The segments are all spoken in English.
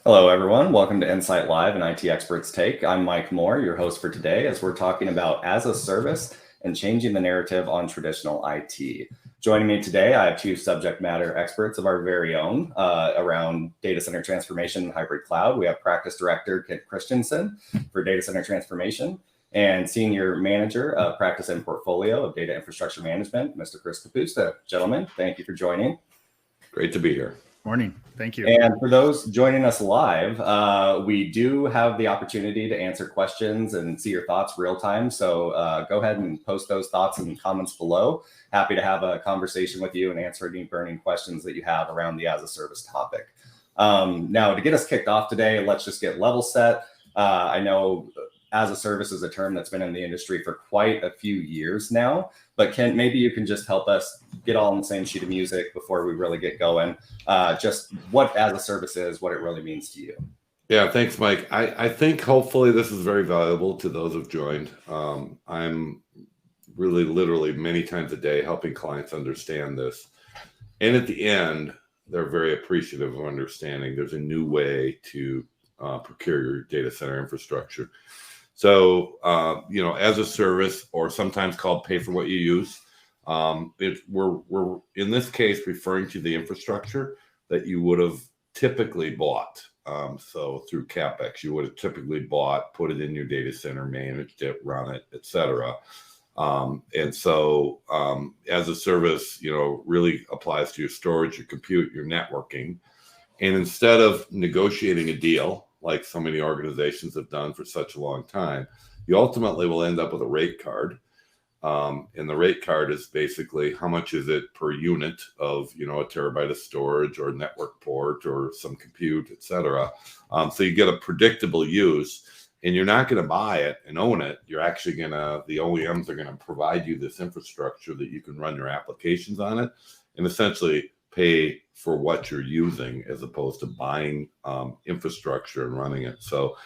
Hello, everyone. Welcome to Insight Live and IT Experts Take. I'm Mike Moore, your host for today, as we're talking about as a service and changing the narrative on traditional IT. Joining me today, I have two subject matter experts of our very own around data center transformation and hybrid cloud. We have Practice Director Kent Christensen for data center transformation and Senior Manager of Practice and Portfolio of Data Infrastructure Management, Mr. Chris Capusta. Gentlemen, thank you for joining. Great to be here. Morning. Thank you. And for those joining us live, we do have the opportunity to answer questions and see your thoughts real time. So go ahead and post those thoughts and comments below. Happy to have a conversation with you and answer any burning questions that you have around the as a service topic. Now, to get us kicked off today, let's just get level set. I know as a service is a term that's been in the industry for quite a few years now. But Kent, maybe you can just help us get all on the same sheet of music before we really get going. Just what as a service is, what it really means to you. Yeah, thanks, Mike. I think hopefully this is very valuable to those who've joined. I'm really literally many times a day helping clients understand this. And at the end, they're very appreciative of understanding there's a new way to procure your data center infrastructure. So, as a service, or sometimes called pay for what you use, we're in this case referring to the infrastructure that you would have typically bought. So through CapEx, you would have typically bought, put it in your data center, managed it, run it, etc. And so as a service, really applies to your storage, your compute, your networking. And instead of negotiating a deal, like so many organizations have done for such a long time, you ultimately will end up with a rate card. And the rate card is basically how much is it per unit of, a terabyte of storage or network port or some compute, et cetera. So you get a predictable use, and you're not going to buy it and own it. You're actually the OEMs are going to provide you this infrastructure that you can run your applications on it and essentially pay for what you're using as opposed to buying infrastructure and running it. So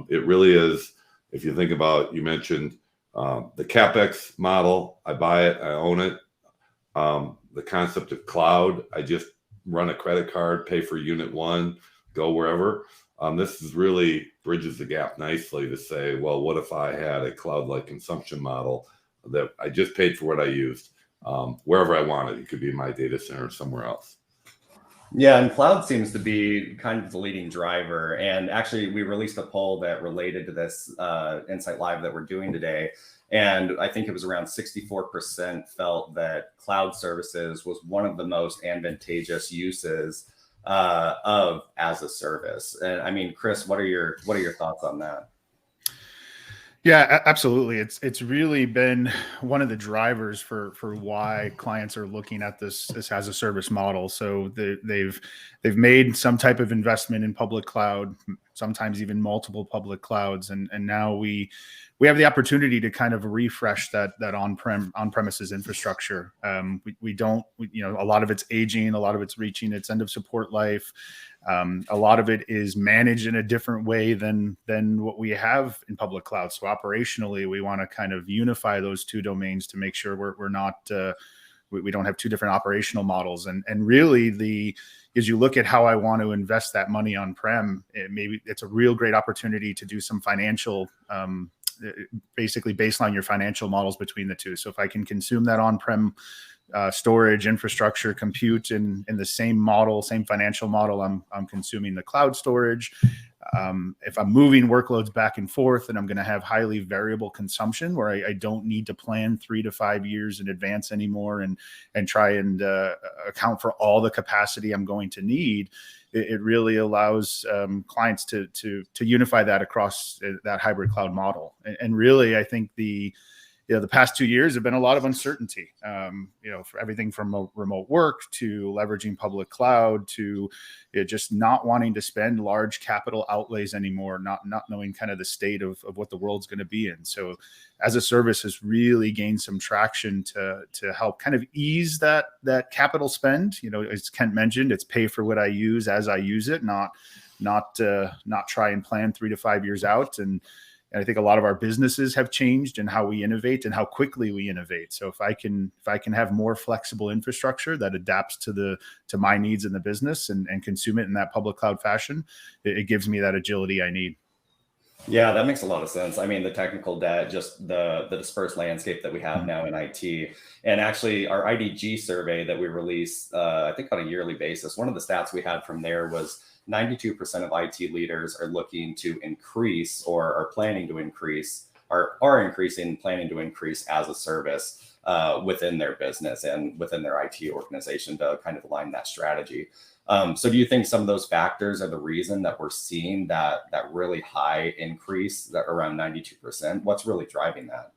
it really is, if you think about, you mentioned the CapEx model, I buy it, I own it. The concept of cloud, I just run a credit card, pay for unit one, go wherever. This is really bridges the gap nicely to say, well, what if I had a cloud-like consumption model that I just paid for what I used? Wherever I want it. It could be my data center or somewhere else. Yeah, and cloud seems to be kind of the leading driver. And actually, we released a poll that related to this Insight Live that we're doing today. And I think it was around 64% felt that cloud services was one of the most advantageous uses of as a service. And I mean, Chris, what are your thoughts on that? Yeah, absolutely. It's really been one of the drivers for why clients are looking at this as a service model. So they've made some type of investment in public cloud, sometimes even multiple public clouds, and now we have the opportunity to kind of refresh that on-premises infrastructure. We don't, a lot of it's aging, a lot of it's reaching its end of support life. A lot of it is managed in a different way than what we have in public cloud. So operationally, we want to kind of unify those two domains to make sure we're not we don't have two different operational models. And really, as you look at how I want to invest that money on-prem, maybe it's a real great opportunity to do some financial. Basically baseline your financial models between the two. So if I can consume that on-prem storage, infrastructure, compute in the same model, same financial model, I'm consuming the cloud storage. If I'm moving workloads back and forth, and I'm going to have highly variable consumption where I don't need to plan 3 to 5 years in advance anymore and try and account for all the capacity I'm going to need. It really allows clients to unify that across that hybrid cloud model. And really, I think the past 2 years have been a lot of uncertainty, for everything from remote work to leveraging public cloud to just not wanting to spend large capital outlays anymore, not knowing kind of the state of what the world's going to be in. So as a service has really gained some traction to help kind of ease that capital spend. As Kent mentioned, it's pay for what I use as I use it, not try and plan 3 to 5 years out. And And I think a lot of our businesses have changed in how we innovate and how quickly we innovate. So if I can have more flexible infrastructure that adapts to my needs in the business and consume it in that public cloud fashion, it gives me that agility I need. Yeah, that makes a lot of sense. I mean, the technical debt, just the dispersed landscape that we have now in IT, and actually our IDG survey that we release, I think on a yearly basis, one of the stats we had from there was 92% of IT leaders are looking to increase or are planning to increase or are increasing, planning to increase as a service within their business and within their IT organization to kind of align that strategy. So do you think some of those factors are the reason that we're seeing that really high increase, that around 92%? What's really driving that?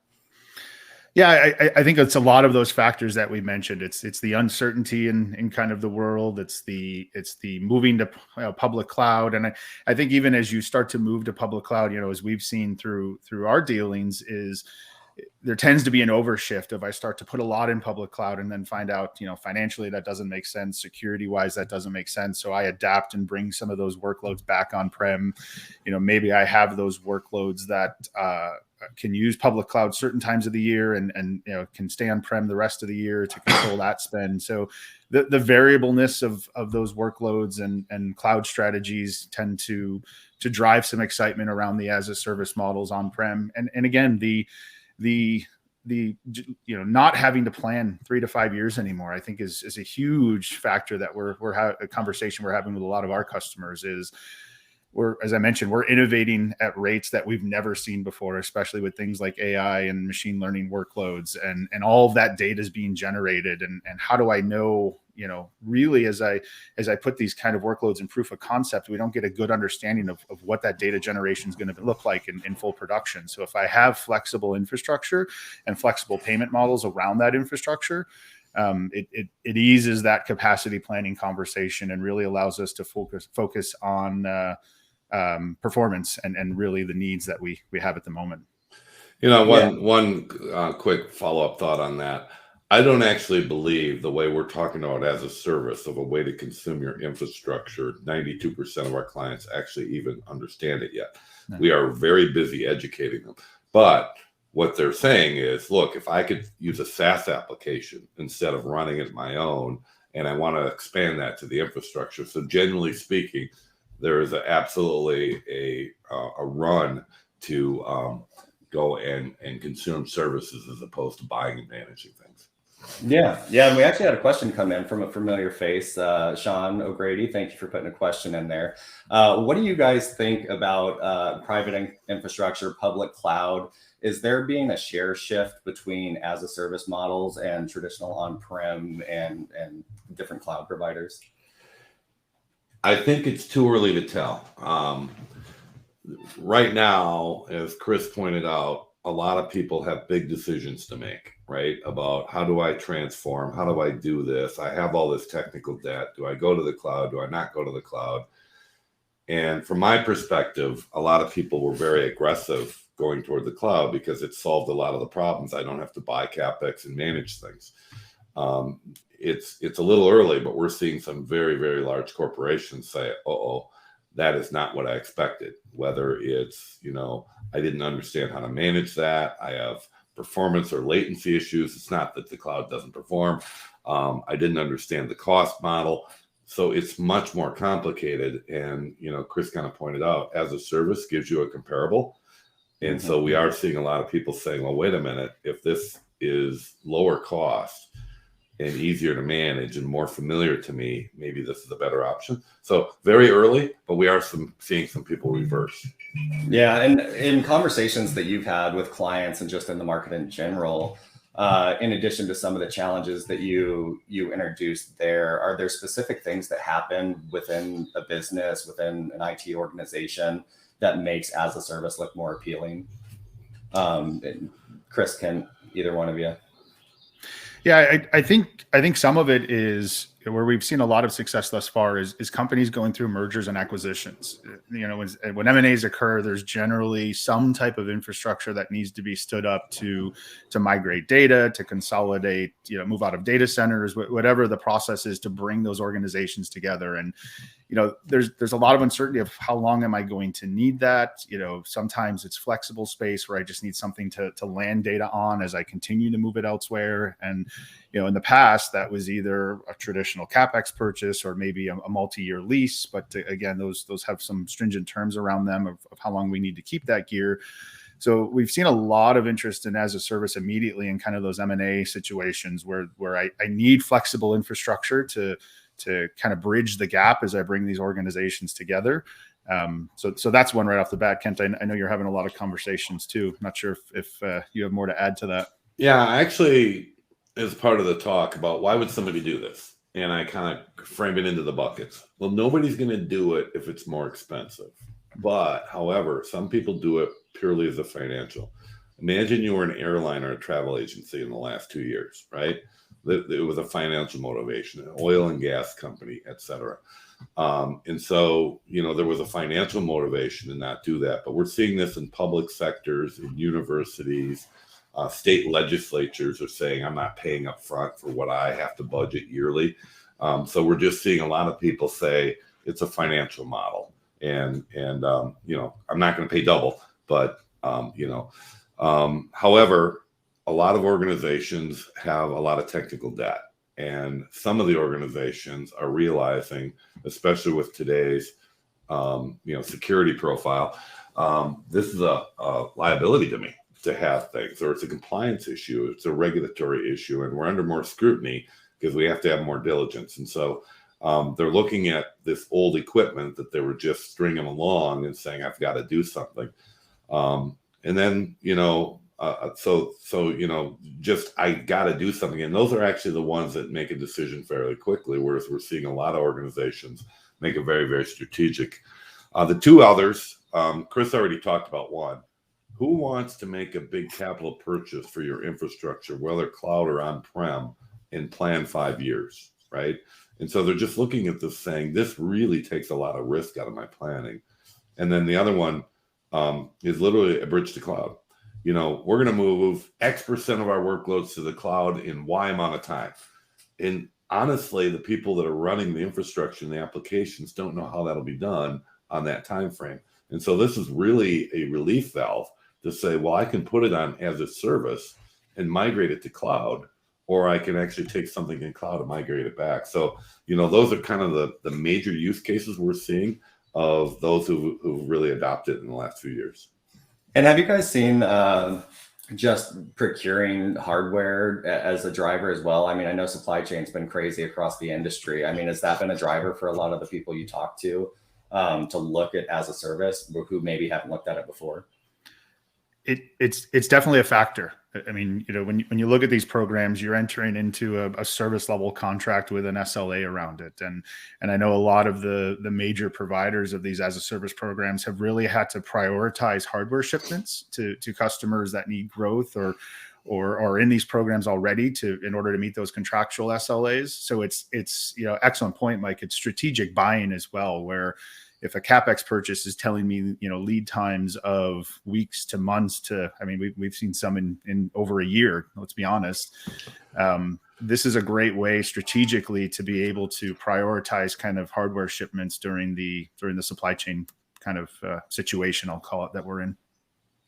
Yeah, I think it's a lot of those factors that we mentioned. It's the uncertainty in kind of the world. It's the moving to public cloud, and I think even as you start to move to public cloud, as we've seen through our dealings, is there tends to be an overshift if I start to put a lot in public cloud and then find out, financially that doesn't make sense, security wise that doesn't make sense. So I adapt and bring some of those workloads back on-prem. Maybe I have those workloads that can use public cloud certain times of the year and can stay on-prem the rest of the year to control that spend. So the variableness of those workloads and cloud strategies tend to drive some excitement around the as a service models on-prem. And again, the not having to plan 3 to 5 years anymore, I think is a huge factor that a conversation we're having with a lot of our customers is as I mentioned, we're innovating at rates that we've never seen before, especially with things like AI and machine learning workloads, and all of that data is being generated. And how do I know, really as I put these kind of workloads in proof of concept, we don't get a good understanding of what that data generation is going to look like in full production. So if I have flexible infrastructure and flexible payment models around that infrastructure, it eases that capacity planning conversation and really allows us to focus on performance and really the needs that we have at the moment. One quick follow-up thought on that. I don't actually believe the way we're talking about as a service of a way to consume your infrastructure, 92% of our clients actually even understand it yet. No. We are very busy educating them. But what they're saying is, look, if I could use a SaaS application instead of running it my own, and I want to expand that to the infrastructure. So generally speaking, there is absolutely a run to go and consume services as opposed to buying and managing things. Yeah. And we actually had a question come in from a familiar face, Sean O'Grady. Thank you for putting a question in there. What do you guys think about private infrastructure, public cloud? Is there being a share shift between as a service models and traditional on-prem and different cloud providers? I think it's too early to tell. Right now, as Chris pointed out, a lot of people have big decisions to make, right? About how do I transform? How do I do this? I have all this technical debt. Do I go to the cloud? Do I not go to the cloud? And from my perspective, a lot of people were very aggressive going toward the cloud because it solved a lot of the problems. I don't have to buy CapEx and manage things. It's a little early, but we're seeing some very, very large corporations say, that is not what I expected. Whether it's, I didn't understand how to manage that. I have performance or latency issues. It's not that the cloud doesn't perform. I didn't understand the cost model. So it's much more complicated. And, Chris kind of pointed out, as a service gives you a comparable. And so we are seeing a lot of people saying, well, wait a minute, if this is lower cost and easier to manage and more familiar to me, maybe this is a better option. So very early, but we are seeing some people reverse. Yeah, and in conversations that you've had with clients and just in the market in general, in addition to some of the challenges that you introduced there, are there specific things that happen within a business, within an IT organization that makes as a service look more appealing? Chris, can either one of you? Yeah, I think some of it is where we've seen a lot of success thus far is companies going through mergers and acquisitions. When M&As occur, there's generally some type of infrastructure that needs to be stood up to migrate data, to consolidate, move out of data centers, whatever the process is to bring those organizations together. And there's a lot of uncertainty of how long am I going to need that. Sometimes it's flexible space where I just need something to land data on as I continue to move it elsewhere. And in the past, that was either a traditional CapEx purchase or maybe a multi-year lease. But again, those have some stringent terms around them of how long we need to keep that gear. So we've seen a lot of interest in as a service immediately in kind of those M&A situations where I need flexible infrastructure to kind of bridge the gap as I bring these organizations together. So that's one right off the bat. Kent, I know you're having a lot of conversations too. Not sure if you have more to add to that. Yeah, actually, as part of the talk about why would somebody do this, and I kind of frame it into the buckets. Well, nobody's going to do it if it's more expensive. But however, some people do it purely as a financial. Imagine you were an airline or a travel agency in the last 2 years, right? It was a financial motivation, an oil and gas company, et cetera. And so, there was a financial motivation to not do that. But we're seeing this in public sectors, in universities, state legislatures are saying, I'm not paying up front for what I have to budget yearly. So we're just seeing a lot of people say it's a financial model. And I'm not going to pay double, but, however, a lot of organizations have a lot of technical debt. And some of the organizations are realizing, especially with today's, security profile, this is a liability to me to have things, or it's a compliance issue, it's a regulatory issue, and we're under more scrutiny because we have to have more diligence. And so they're looking at this old equipment that they were just stringing along and saying, I've got to do something. And then, just I got to do something. And those are actually the ones that make a decision fairly quickly, whereas we're seeing a lot of organizations make a very, very strategic. The two others, Chris already talked about one. Who wants to make a big capital purchase for your infrastructure, whether cloud or on-prem, and plan 5 years, right? And so they're just looking at this saying, this really takes a lot of risk out of my planning. And then the other one is literally a bridge to cloud. We're going to move X% of our workloads to the cloud in Y amount of time. And honestly, the people that are running the infrastructure and the applications don't know how that'll be done on that time frame. And so this is really a relief valve to say, well, I can put it on as a service and migrate it to cloud, or I can actually take something in cloud and migrate it back. So, those are kind of the major use cases we're seeing of those who really adopted in the last few years. And have you guys seen just procuring hardware as a driver as well? I mean, I know supply chain's been crazy across the industry. I mean, has that been a driver for a lot of the people you talk to look at as a service who maybe haven't looked at it before? It's definitely a factor. I mean, when you look at these programs, you're entering into a service level contract with an SLA around it. And I know a lot of the major providers of these as a service programs have really had to prioritize hardware shipments to customers that need growth or in these programs already in order to meet those contractual SLAs. So it's excellent point, Mike. It's strategic buying as well, where if a CapEx purchase is telling me, lead times of weeks to months we've seen some in over a year, let's be honest. This is a great way strategically to be able to prioritize kind of hardware shipments during the supply chain kind of situation, I'll call it, that we're in.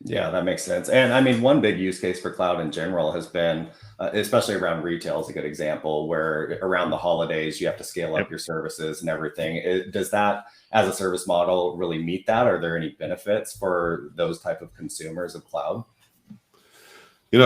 Yeah, that makes sense. And I mean, one big use case for cloud in general has been, especially around retail is a good example, where around the holidays, you have to scale up your services and everything. Does that as a service model really meet that? Are there any benefits for those type of consumers of cloud?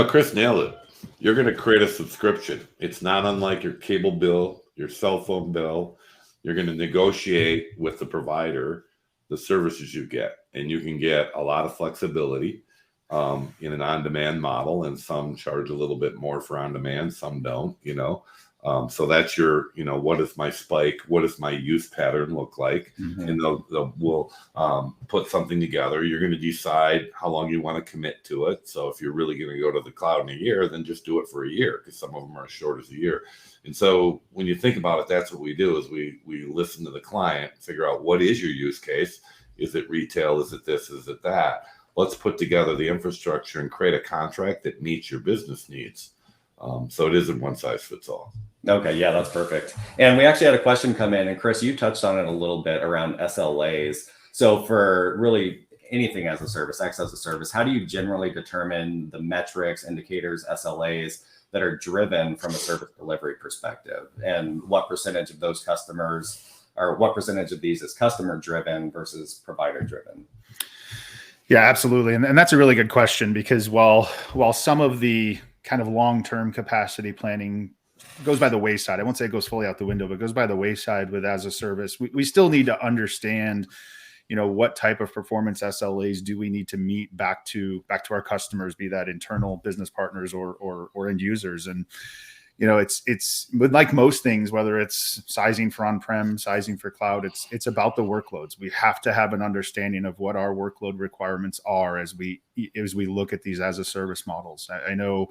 Chris nailed it. You're going to create a subscription. It's not unlike your cable bill, your cell phone bill. You're going to negotiate with the provider the services you get, and you can get a lot of flexibility in an on-demand model, and some charge a little bit more for on-demand, some don't, So that's your, what is my spike? What does my use pattern look like? Mhm. And we'll put something together. You're going to decide how long you want to commit to it. So if you're really going to go to the cloud in a year, then just do it for a year, because some of them are as short as a year. And so when you think about it, that's what we do, is we listen to the client, figure out what is your use case. Is it retail? Is it this? Is it that? Let's put together the infrastructure and create a contract that meets your business needs. So it isn't one size fits all. Okay, yeah, that's perfect. And we actually had a question come in, and Chris, you touched on it a little bit around SLAs. So for really anything as a service, X as a service, how do you generally determine the metrics, indicators, SLAs that are driven from a service delivery perspective? And what percentage of those customers, or what percentage of these is customer driven versus provider driven? Yeah, absolutely. And that's a really good question, because while some of the kind of long-term capacity planning goes by the wayside, I won't say it goes fully out the window, but goes by the wayside with as a service, we still need to understand, what type of performance SLAs do we need to meet back to our customers, be that internal business partners or end users. And it's like most things, whether it's sizing for on-prem, sizing for cloud, it's about the workloads. We have to have an understanding of what our workload requirements are as we look at these as a service models. I know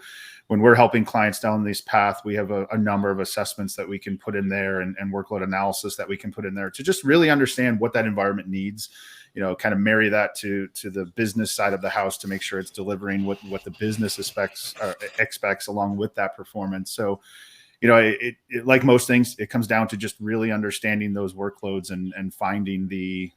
when we're helping clients down this path, we have a number of assessments that we can put in there, and workload analysis that we can put in there to just really understand what that environment needs. Kind of marry that to the business side of the house to make sure it's delivering what the business expects along with that performance. So, it like most things, it comes down to just really understanding those workloads and finding the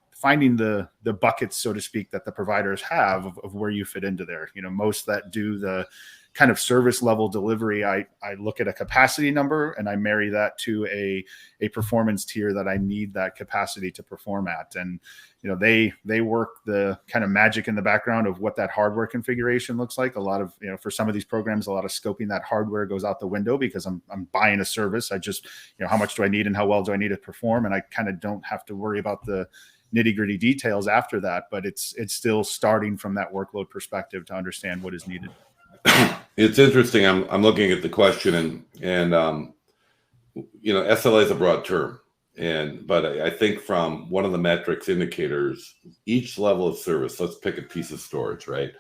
buckets, so to speak, that the providers have of where you fit into there. Most that do the kind of service level delivery, I look at a capacity number and I marry that to a performance tier that I need that capacity to perform at. And they work the kind of magic in the background of what that hardware configuration looks like. A lot of, for some of these programs, a lot of scoping that hardware goes out the window, because I'm buying a service. I just, how much do I need and how well do I need to perform? And I kind of don't have to worry about the nitty-gritty details after that, but it's still starting from that workload perspective to understand what is needed. It's interesting. I'm looking at the question, and SLA is a broad term, but I think from one of the metrics indicators, each level of service, let's pick a piece of storage, right?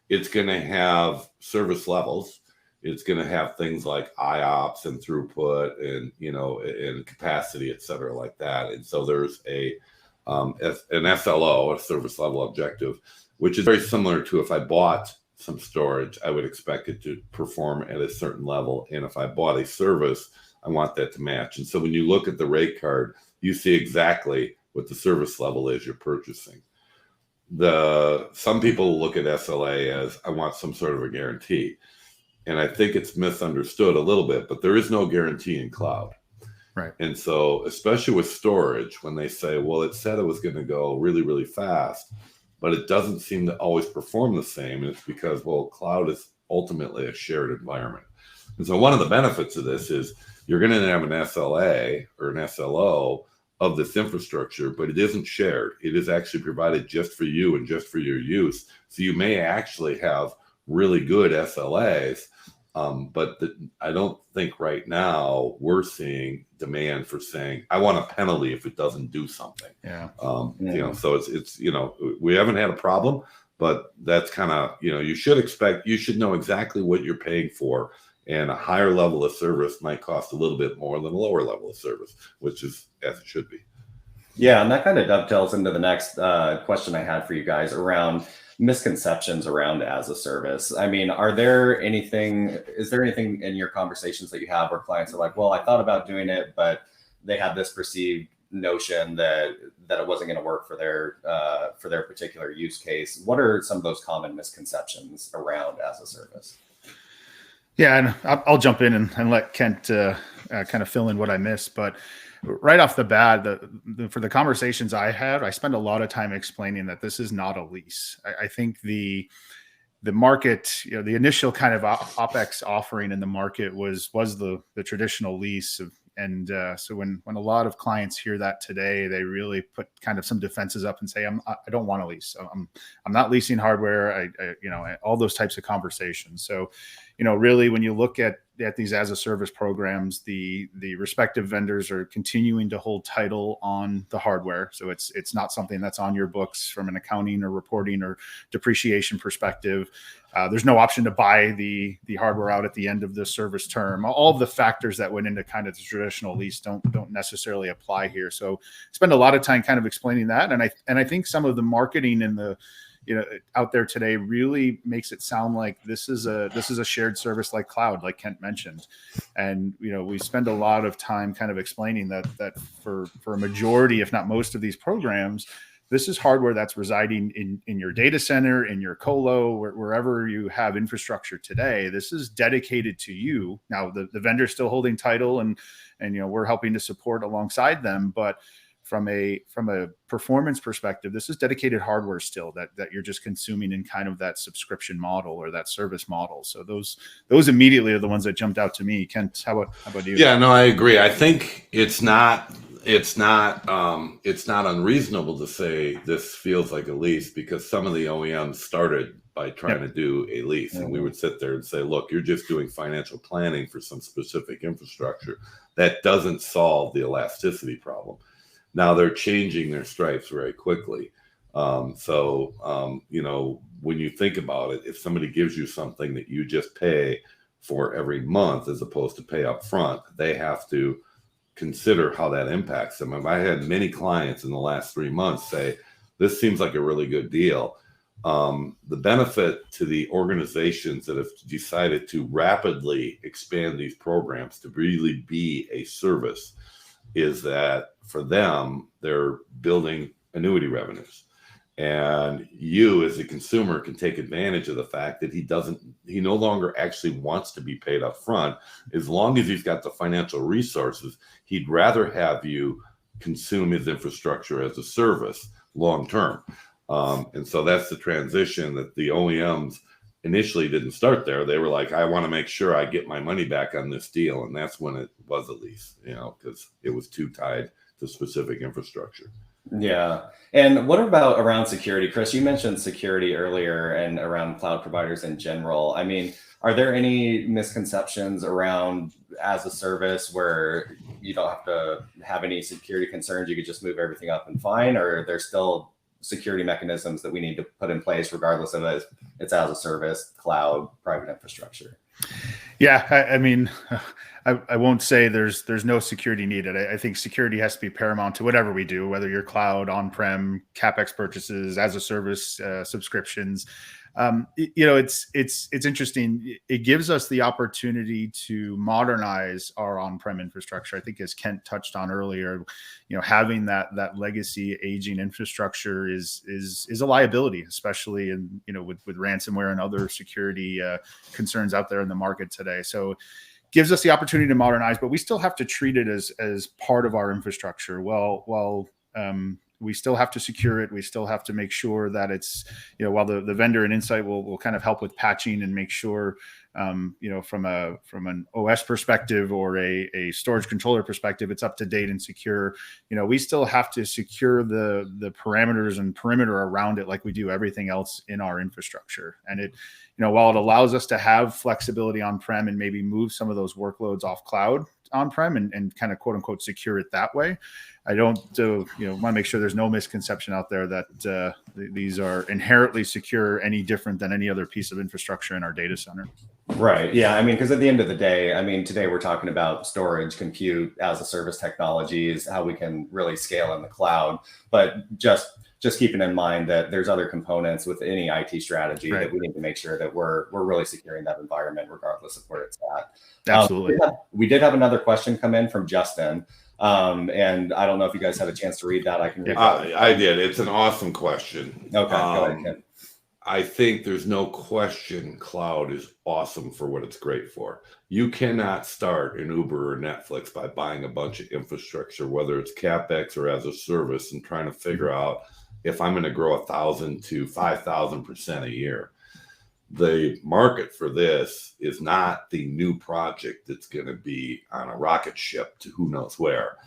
It's going to have service levels. It's going to have things like IOPS and throughput and and capacity, et cetera, like that. And so there's an SLO, a service level objective, which is very similar to if I bought some storage, I would expect it to perform at a certain level. And if I bought a service, I want that to match. And so when you look at the rate card, you see exactly what the service level is you're purchasing. Some people look at SLA as, I want some sort of a guarantee. And I think it's misunderstood a little bit, but there is no guarantee in cloud. Right. And so, especially with storage, when they say, well, it said it was going to go really, really fast, but it doesn't seem to always perform the same. And it's because, well, cloud is ultimately a shared environment. And so one of the benefits of this is you're going to have an SLA or an SLO of this infrastructure, but it isn't shared. It is actually provided just for you and just for your use. So you may actually have really good SLAs, but I don't think right now we're seeing demand for saying, I want a penalty if it doesn't do something. Yeah. So it's we haven't had a problem, but that's kind of, you should know exactly what you're paying for. And a higher level of service might cost a little bit more than a lower level of service, which is as it should be. Yeah, and that kind of dovetails into the next question I had for you guys around misconceptions around as a service. I mean, is there anything in your conversations that you have where clients are like, well, I thought about doing it, but they had this perceived notion that it wasn't going to work for their particular use case? What are some of those common misconceptions around as a service? Yeah, and I'll jump in and let Kent kind of fill in what I missed. But right off the bat, for the conversations I had, I spend a lot of time explaining that this is not a lease. I think the market, the initial kind of OpEx offering in the market was the traditional lease, And so when a lot of clients hear that today, they really put kind of some defenses up and say, I don't want to lease. I'm not leasing hardware. All those types of conversations. So, really when you look at these as a service programs, the respective vendors are continuing to hold title on the hardware. So it's not something that's on your books from an accounting or reporting or depreciation perspective. There's no option to buy the hardware out at the end of the service term. All of the factors that went into kind of the traditional lease don't necessarily apply here. So spend a lot of time kind of explaining that. And I think some of the marketing in the out there today really makes it sound like this is a shared service like cloud, like Kent mentioned. And we spend a lot of time kind of explaining that for a majority, if not most of these programs, this is hardware that's residing in your data center, in your colo, wherever you have infrastructure today. This is dedicated to you. Now the vendor's still holding title, and we're helping to support alongside them, but from a performance perspective, this is dedicated hardware still that you're just consuming in kind of that subscription model or that service model. So those immediately are the ones that jumped out to me. Kent, how about you? Yeah, no, I agree. I think it's not unreasonable to say this feels like a lease, because some of the OEMs started by trying to do a lease, and we would sit there and say, look, you're just doing financial planning for some specific infrastructure. That doesn't solve the elasticity problem. Now they're changing their stripes very quickly. When you think about it, if somebody gives you something that you just pay for every month as opposed to pay up front, they have to consider how that impacts them. I had many clients in the last 3 months say, this seems like a really good deal. The benefit to the organizations that have decided to rapidly expand these programs to really be a service is that for them, they're building annuity revenues. And you as a consumer can take advantage of the fact that he no longer actually wants to be paid up front. As long as he's got the financial resources, he'd rather have you consume his infrastructure as a service long term. And so that's the transition that the OEMs initially didn't start there. They were like, I want to make sure I get my money back on this deal. And that's when it was a lease, because it was too tied to specific infrastructure. Yeah. And what about around security? Chris, you mentioned security earlier and around cloud providers in general. I mean, are there any misconceptions around as a service where you don't have to have any security concerns? You could just move everything up and fine, or are there still security mechanisms that we need to put in place regardless of if it's as a service, cloud, private infrastructure? Yeah, I mean, I won't say there's no security needed. I think security has to be paramount to whatever we do, whether you're cloud, on-prem, CapEx purchases, as a service, subscriptions. It's interesting. It gives us the opportunity to modernize our on-prem infrastructure. I think, as Kent touched on earlier, having that legacy aging infrastructure is a liability, especially with ransomware and other security concerns out there in the market today. So gives us the opportunity to modernize, but we still have to treat it as part of our infrastructure. While we still have to secure it. We still have to make sure that it's, while the vendor and Insight will kind of help with patching and make sure, from an OS perspective or a storage controller perspective, it's up to date and secure. We still have to secure the parameters and perimeter around it like we do everything else in our infrastructure. And it, while it allows us to have flexibility on-prem and maybe move some of those workloads off cloud on-prem and kind of quote unquote secure it that way, I don't want to make sure there's no misconception out there that these are inherently secure any different than any other piece of infrastructure in our data center. Right. Yeah. I mean, because at the end of the day, today we're talking about storage, compute, as a service technologies, how we can really scale in the cloud, but just keeping in mind that there's other components with any IT strategy that we need to make sure that we're really securing that environment regardless of where it's at. Absolutely. We did have another question come in from Justin. And I don't know if you guys had a chance to read that. I can read that. I did. It's an awesome question. Okay. Go ahead, Ken. I think there's no question cloud is awesome for what it's great for. You cannot start an Uber or Netflix by buying a bunch of infrastructure, whether it's CapEx or as a service, and trying to figure out if I'm going to grow 1,000 to 5,000% a year. the market for this is not the new project that's going to be on a rocket ship to who knows where.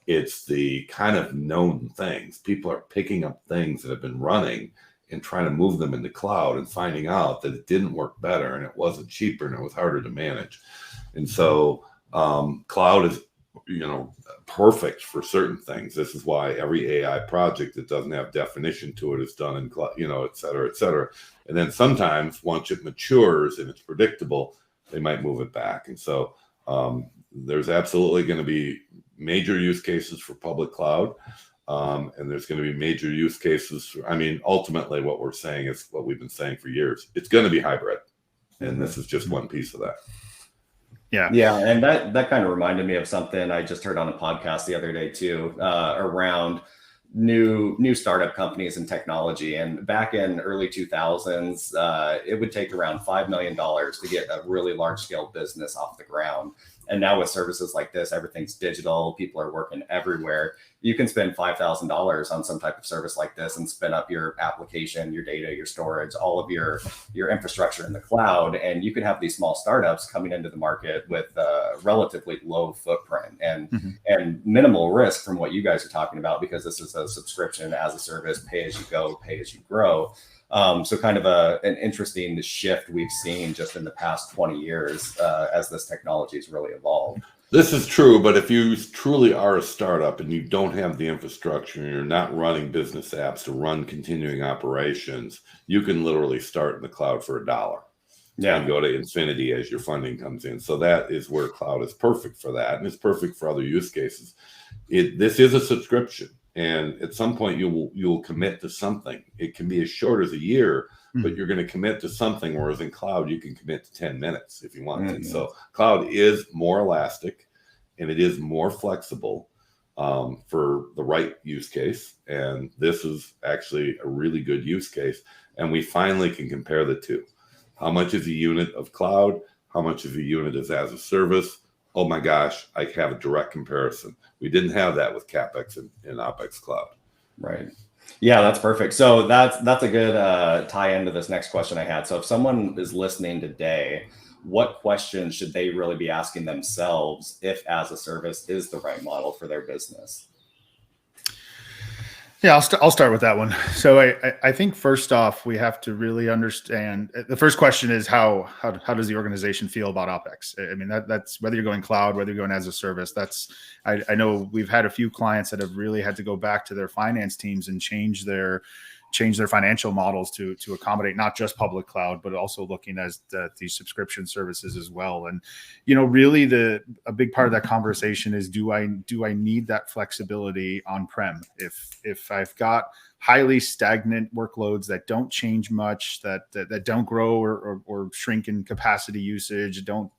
It's the kind of known things. People are picking up things that have been running and trying to move them into cloud and finding out that it didn't work better and it wasn't cheaper and it was harder to manage. And so cloud is, perfect for certain things. This is why every AI project that doesn't have definition to it is done in cloud, et cetera, et cetera. And then sometimes once it matures and it's predictable, they might move it back. And so there's absolutely going to be major use cases for public cloud. And there's going to be major use cases. Ultimately what we're saying is what we've been saying for years. It's going to be hybrid. And this is just one piece of that. Yeah. And that kind of reminded me of something I just heard on a podcast the other day too, around new startup companies and technology. And back in early 2000s, it would take around $5 million to get a really large scale business off the ground. And now with services like this, everything's digital. People are working everywhere. You can spend $5,000 on some type of service like this and spin up your application, your data, your storage, all of your infrastructure in the cloud. And you can have these small startups coming into the market with a relatively low footprint and minimal risk from what you guys are talking about, because this is a subscription as a service, pay as you go, pay as you grow. So kind of an interesting shift we've seen just in the past 20 years as this technology has really evolved. This is true, but if you truly are a startup and you don't have the infrastructure and you're not running business apps to run continuing operations, you can literally start in the cloud for $1 and go to infinity as your funding comes in. So that is where cloud is perfect for that. And it's perfect for other use cases. This is a subscription. And at some point you'll commit to something. It can be as short as a year, but you're going to commit to something. Whereas in cloud, you can commit to 10 minutes if you want to. So cloud is more elastic and it is more flexible for the right use case. And this is actually a really good use case. And we finally can compare the two. How much is a unit of cloud? How much of a unit is as a service? Oh my gosh, I have a direct comparison. We didn't have that with CapEx and OpEx cloud. Right. Yeah, that's perfect. So that's a good tie into this next question I had. So if someone is listening today, what questions should they really be asking themselves if as a service is the right model for their business? Yeah, I'll start with that one. So I think first off, we have to really understand. The first question is how does the organization feel about OpEx? I mean, that's whether you're going cloud, whether you're going as a service. I know we've had a few clients that have really had to go back to their finance teams and change their financial models to accommodate not just public cloud, but also looking at these subscription services as well. And, really a big part of that conversation is, do I need that flexibility on-prem? If I've got highly stagnant workloads that don't change much, that don't grow or shrink in capacity usage, don't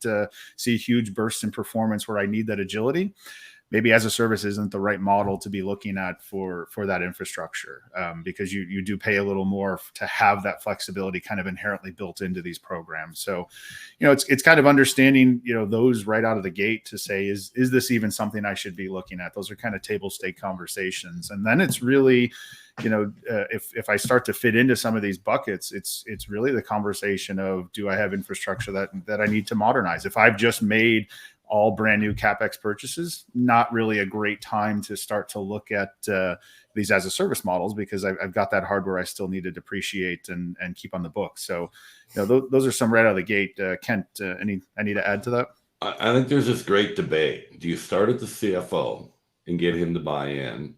see huge bursts in performance where I need that agility, maybe as a service isn't the right model to be looking at for that infrastructure, because you do pay a little more to have that flexibility kind of inherently built into these programs. So, it's kind of understanding, those right out of the gate to say, is this even something I should be looking at? Those are kind of table stake conversations. And then it's really, if I start to fit into some of these buckets, it's really the conversation of, do I have infrastructure that I need to modernize? If I've just made all brand new CapEx purchases, not really a great time to start to look at these as a service models, because I've got that hardware I still need to depreciate and keep on the books. So, those are some right out of the gate. Kent, any to add to that? I think there's this great debate. Do you start at the CFO and get him to buy in?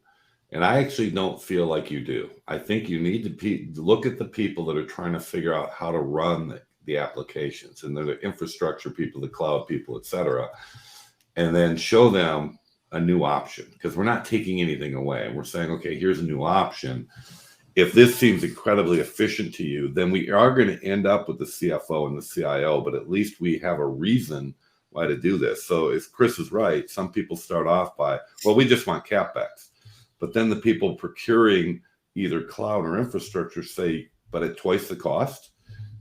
And I actually don't feel like you do. I think you need to look at the people that are trying to figure out how to run the applications, and they're the infrastructure people, the cloud people, et cetera, and then show them a new option, because we're not taking anything away. We're saying, okay, here's a new option. If this seems incredibly efficient to you, then we are going to end up with the CFO and the CIO, but at least we have a reason why to do this. So if Chris is right, some people start off by, well, we just want CapEx. But then the people procuring either cloud or infrastructure say, but at twice the cost.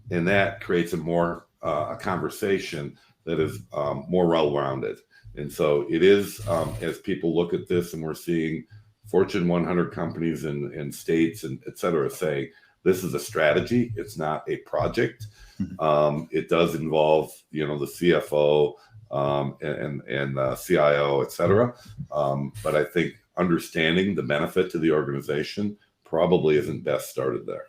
And that creates a conversation that is more well-rounded. And so it is, as people look at this, and we're seeing Fortune 100 companies and states and et cetera saying, This is a strategy. It's not a project. It does involve, the CFO and CIO, et cetera. But I think understanding the benefit to the organization probably isn't best started there.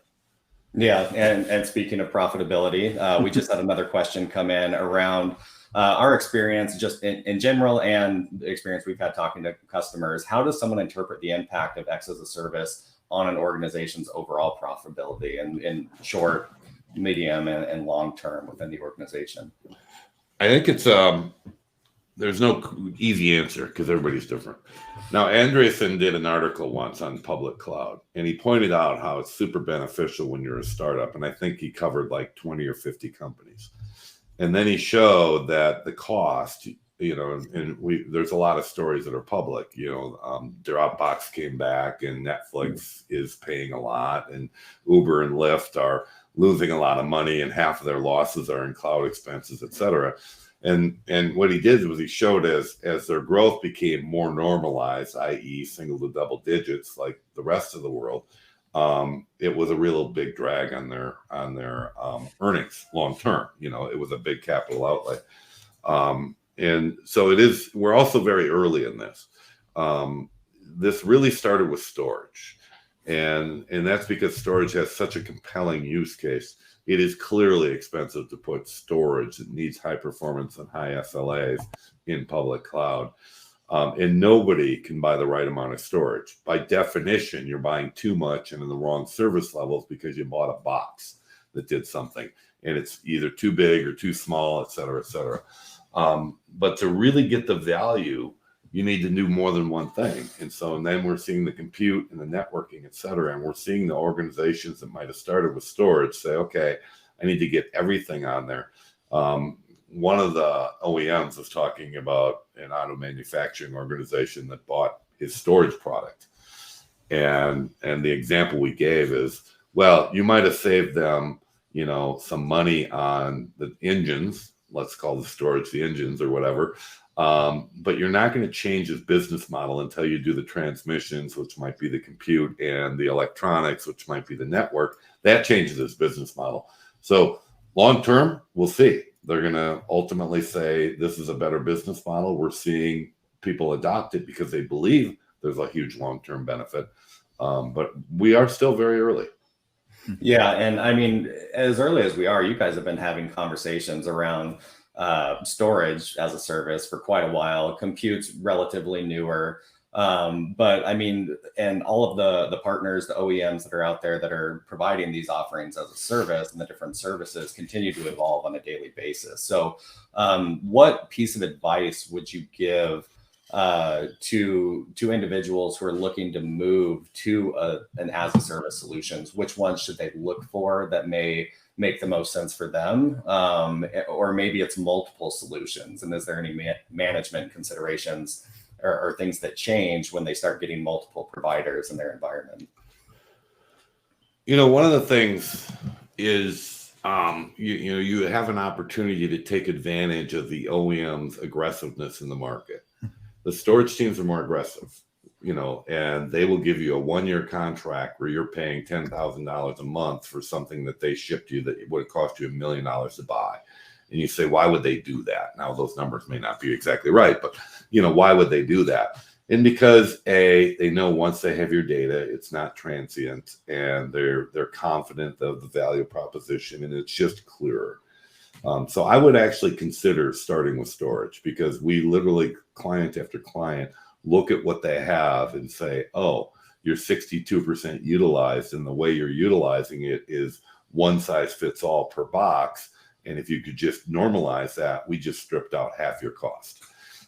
Yeah, and speaking of profitability, we just had another question come in around our experience just in general and the experience we've had talking to customers. How does someone interpret the impact of X as a service on an organization's overall profitability in short, medium, and long term within the organization? I think it's there's no easy answer because everybody's different. Now, Andreessen did an article once on public cloud, and he pointed out how it's super beneficial when you're a startup. And I think he covered like 20 or 50 companies. And then he showed that the cost, there's a lot of stories that are public. Dropbox came back, and Netflix is paying a lot, and Uber and Lyft are losing a lot of money, and half of their losses are in cloud expenses, et cetera. And what he did was he showed as their growth became more normalized, i.e. single to double digits like the rest of the world, it was a real big drag on their earnings long term. It was a big capital outlay. And so we're also very early in this. This really started with storage. And that's because storage has such a compelling use case. It is clearly expensive to put storage that needs high performance and high SLAs in public cloud. And nobody can buy the right amount of storage. By definition, you're buying too much and in the wrong service levels because you bought a box that did something. And it's either too big or too small, et cetera, et cetera. But to really get the value, you need to do more than one thing. And then we're seeing the compute and the networking, et cetera. And we're seeing the organizations that might have started with storage say, okay, I need to get everything on there. One of the OEMs was talking about an auto manufacturing organization that bought his storage product. And the example we gave is, well, you might have saved them, some money on the engines, let's call the storage the engines or whatever. But you're not going to change his business model until you do the transmissions, which might be the compute, and the electronics, which might be the network. That changes his business model. So long term, we'll see. They're going to ultimately say this is a better business model. We're seeing people adopt it because they believe there's a huge long-term benefit. But we are still very early. Yeah. And I mean, as early as we are, you guys have been having conversations around storage as a service for quite a while. Compute's relatively newer. But I mean, and all of the partners, the OEMs that are out there that are providing these offerings as a service, and the different services continue to evolve on a daily basis. So what piece of advice would you give to individuals who are looking to move to an as a service solutions? Which ones should they look for that may make the most sense for them? Or maybe it's multiple solutions. And is there any management considerations or things that change when they start getting multiple providers in their environment? One of the things is you have an opportunity to take advantage of the OEM's aggressiveness in the market. The storage teams are more aggressive, and they will give you a 1-year contract where you're paying $10,000 a month for something that they shipped you that would have cost you $1 million to buy. And you say, why would they do that? Now, those numbers may not be exactly right, but why would they do that? And because they know once they have your data, it's not transient, and they're confident of the value proposition, and it's just clearer. So I would actually consider starting with storage, because we literally, client after client, look at what they have and say, oh, you're 62% utilized, and the way you're utilizing it is one size fits all per box. And if you could just normalize that, we just stripped out half your cost.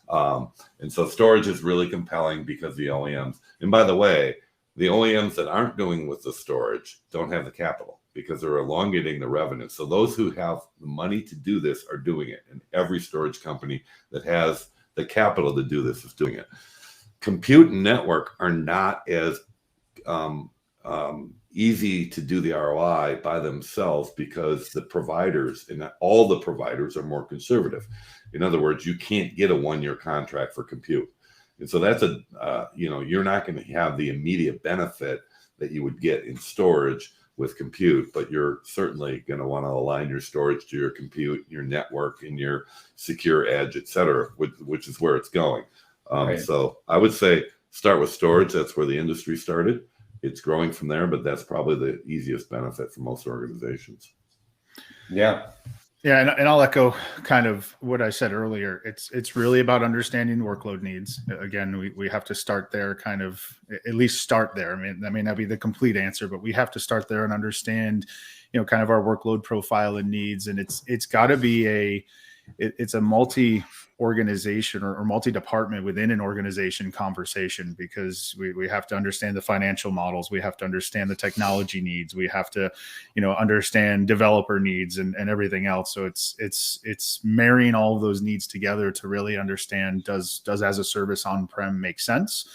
And so storage is really compelling because the OEMs, and by the way, the OEMs that aren't doing with the storage don't have the capital because they're elongating the revenue. So those who have the money to do this are doing it. And every storage company that has the capital to do this is doing it. Compute and network are not as easy to do the ROI by themselves because the providers, and all the providers, are more conservative. In other words, you can't get a 1-year contract for compute. And so that's you're not going to have the immediate benefit that you would get in storage with compute, but you're certainly going to want to align your storage to your compute, your network, and your secure edge, et cetera, which is where it's going. Right. So I would say start with storage. That's where the industry started. It's growing from there, but that's probably the easiest benefit for most organizations. Yeah. Yeah, and I'll echo kind of what I said earlier. It's really about understanding workload needs. Again, we have to start there, kind of at least start there. I mean, that may not be the complete answer, but we have to start there and understand, kind of our workload profile and needs. And it's got to be it's a multi-organization or multi-department within an organization conversation, because we have to understand the financial models, we have to understand the technology needs, we have to understand developer needs and everything else. So it's marrying all of those needs together to really understand, does as a service on-prem make sense,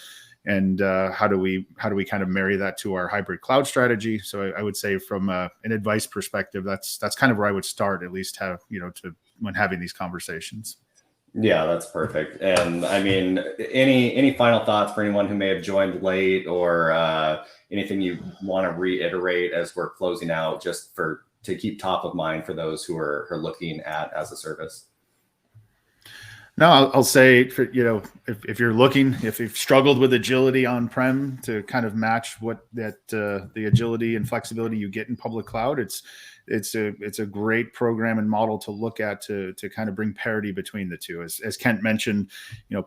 and how do we kind of marry that to our hybrid cloud strategy. So I would say from an advice perspective, that's kind of where I would start, at least have when having these conversations. Yeah, that's perfect. And I mean, any final thoughts for anyone who may have joined late, or anything you want to reiterate as we're closing out, just to keep top of mind for those who are looking at as a service? No, I'll say, if you're looking, if you've struggled with agility on-prem to kind of match what the agility and flexibility you get in public cloud, it's a great program and model to look at to kind of bring parity between the two. As Kent mentioned,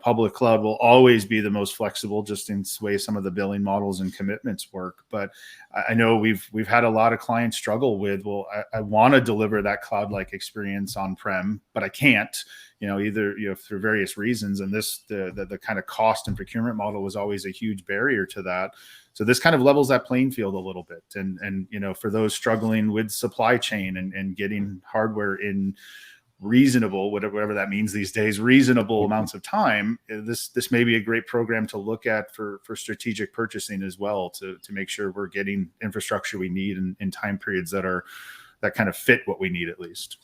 public cloud will always be the most flexible, just in the way some of the billing models and commitments work. But I know we've had a lot of clients struggle with, well, I want to deliver that cloud-like experience on-prem, but I can't, either through various reasons. And the kind of cost and procurement model was always a huge barrier to that. So this kind of levels that playing field a little bit. And for those struggling with supply chain and getting hardware in reasonable, whatever that means these days, reasonable amounts of time, this may be a great program to look at for strategic purchasing as well, to make sure we're getting infrastructure we need in time periods that kind of fit what we need, at least.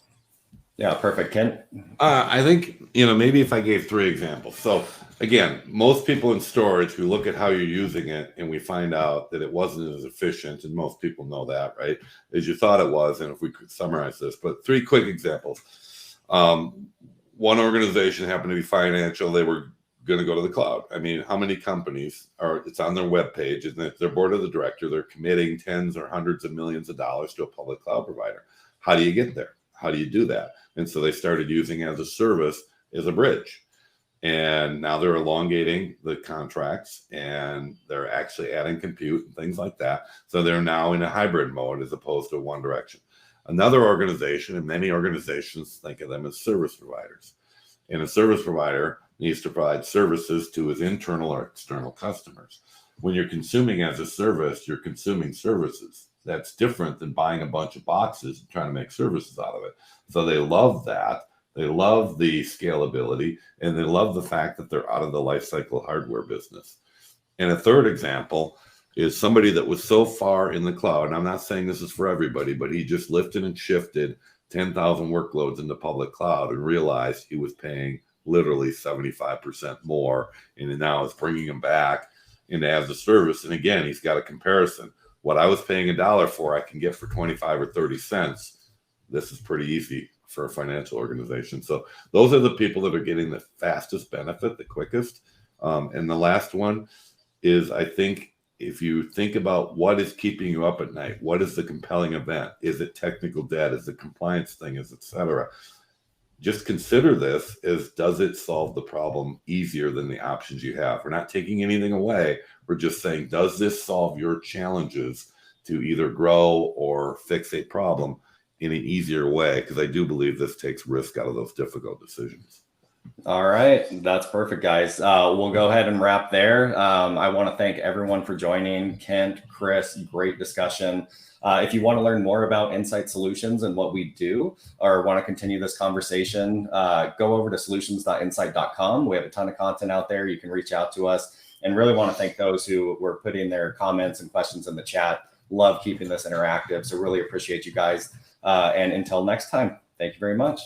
Yeah, perfect. Ken? I think, maybe if I gave 3 examples. So again, most people in storage, we look at how you're using it and we find out that it wasn't as efficient. And most people know that, right, as you thought it was. And if we could summarize this, but 3 quick examples. One organization happened to be financial. They were going to go to the cloud. I mean, how many companies it's on their webpage, and it's their board of the director, they're committing tens or hundreds of millions of dollars to a public cloud provider. How do you get there? How do you do that? And so they started using as a service as a bridge. And now they're elongating the contracts and they're actually adding compute and things like that. So they're now in a hybrid mode as opposed to one direction. Another organization, and many organizations think of them as service providers. And a service provider needs to provide services to his internal or external customers. When you're consuming as a service, you're consuming services. That's different than buying a bunch of boxes and trying to make services out of it. So they love that. They love the scalability, and they love the fact that they're out of the lifecycle hardware business. And a third example is somebody that was so far in the cloud, and I'm not saying this is for everybody, but he just lifted and shifted 10,000 workloads into public cloud and realized he was paying literally 75% more, and now it's bringing him back into as a service. And again, he's got a comparison. What I was paying $1 for, I can get for 25 or 30 cents. This is pretty easy for a financial organization. So those are the people that are getting the fastest benefit, the quickest. And the last one is, I think, if you think about what is keeping you up at night, what is the compelling event? Is it technical debt? Is it compliance thing? Is et cetera? Just consider this as, does it solve the problem easier than the options you have? We're not taking anything away. We're just saying, does this solve your challenges to either grow or fix a problem in an easier way? Because I do believe this takes risk out of those difficult decisions. All right. That's perfect, guys. We'll go ahead and wrap there. I want to thank everyone for joining. Kent, Chris, great discussion. If you want to learn more about Insight Solutions and what we do, or want to continue this conversation, go over to solutions.insight.com. We have a ton of content out there. You can reach out to us, and really want to thank those who were putting their comments and questions in the chat. Love keeping this interactive. So really appreciate you guys. And until next time, thank you very much.